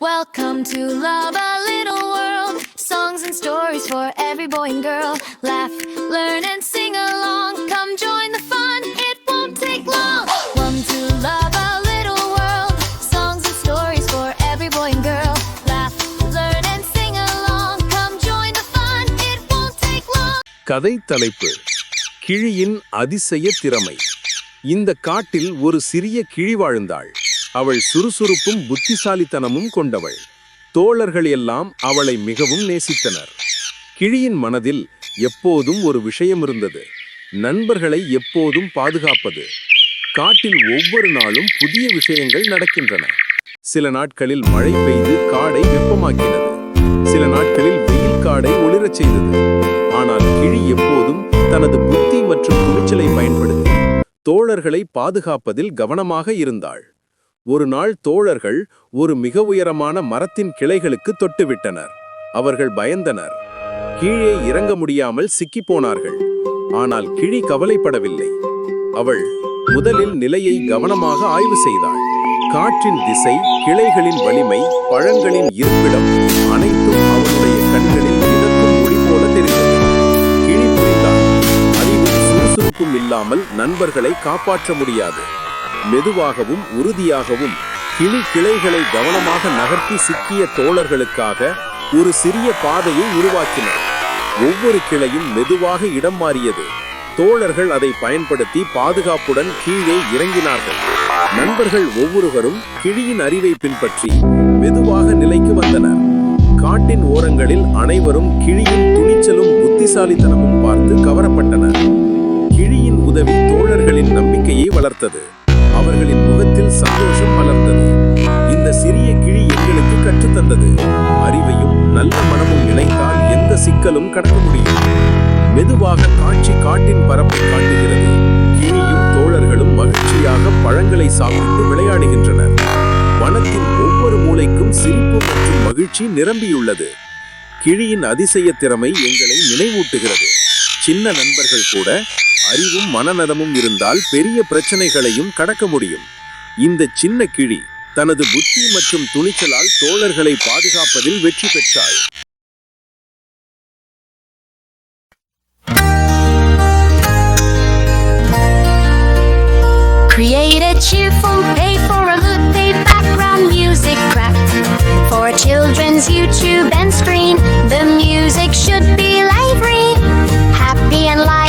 Welcome to Love a Little World. Songs and stories for every boy and girl. Laugh, learn and sing along. Come join the fun, it won't take long. Welcome to Love a Little World. Songs and stories for every boy and girl. Laugh, learn and sing along. Come join the fun, it won't take long. கதை தலைப்பு: கிழியின் அதிசய திறமை. இந்த காட்டில் ஒரு சிறிய கிழி வாழ்ந்தாள். அவள் சுறுசுறுப்பும் புத்திசாலித்தனமும் கொண்டவள். தோழர்கள் எல்லாம் அவளை மிகவும் நேசித்தனர். கிழியின் மனதில் எப்போதும் ஒரு விஷயம் இருந்தது: நண்பர்களை எப்போதும் பாதுகாப்பது. காட்டில் ஒவ்வொரு நாளும் புதிய விஷயங்கள் நடக்கின்றன. சில நாட்களில் மழை பெய்து காடை வெப்பமாக்கினது. சில நாட்களில் வெயில் காடை ஒளிரச் செய்தது. ஆனால் கிழி எப்போதும் தனது புத்தி மற்றும் துணிச்சலை பயன்படுத்தி தோழர்களை பாதுகாப்பதில் கவனமாக இருந்தாள். ஒரு நாள் தோழர்கள் ஒரு மிக உயரமான மரத்தின் கிளைகளுக்கு தொட்டுவிட்டனர். அவர்கள் பயந்தனர். கீழே இறங்க முடியாமல் சிக்கிப்போனார்கள். ஆனால் கிழி கவலைப்படவில்லை. அவள் முதலில் நிலையை கவனமாக ஆய்வு செய்தாள். காற்றின் திசை, கிளைகளின் வலிமை, பழங்களின் இருப்பிடம் அனைத்தும் அவளுடைய கண்களில் மிதக்கும் ஒளி போல தெரிந்தது. கிழி புரிந்தாள், அறிவும் சுறுசுறுப்பும் இல்லாமல் நண்பர்களை காப்பாற்ற முடியாது. மெதுவாகவும் உறுதியாகவும் கிளி கிளைகளை கவனமாக நகர்த்தி சிக்கிய தோழர்களுக்காக ஒரு சிறிய பாதையை உருவாக்கினர். ஒவ்வொரு கிளையும் மெதுவாக இடம் மாறியது. தோழர்கள் அதை பயன்படுத்தி பாதுகாப்புடன் கீழே இறங்கினார்கள். நண்பர்கள் ஒவ்வொருவரும் கிழியின் அறிவை பின்பற்றி மெதுவாக நிலைக்கு வந்தனர். காட்டின் ஓரங்களில் அனைவரும் கிழியின் துணிச்சலும் புத்திசாலித்தனமும் பார்த்து கவரப்பட்டனர். கிழியின் உதவி தோழர்களின் நம்பிக்கையை வளர்த்தது. அவர்களின் முகத்தில் சந்தோஷம் மலர்ந்தது. இந்த சிறிய கிழி எங்களுக்கு கற்றுத்தந்தது: அறிவையும் நல்ல மனமும் இணைத்தால் எந்த சிக்கலும் கடக்க முடியும். மெதுவாக காட்சி காட்டின் பரப்பை காட்டுகிறது. கிழியும் தோழர்களும் மகிழ்ச்சியாக பழங்களை சாப்பிட்டு விளையாடுகின்றனர். வனத்தின் ஒவ்வொரு மூலைக்கும் சிரிப்பு மற்றும் மகிழ்ச்சி நிரம்பியுள்ளது. கிழியின் அதிசய திறமை எங்களை நினைவூட்டுகிறது. சின்ன நண்பர்கள் கூட அறிவும் மனநலமும் இருந்தால் பெரிய பிரச்சனைகளையும் கடக்க முடியும். இந்த சின்ன கிழி தனது புத்தி மற்றும் துணிச்சலால் தோழர்களை பாதுகாப்பதில் வெற்றி பெற்றாள். Create a cheerful, pay for a hood, pay background music track for children's YouTube and screen. The music should be lively, happy and live.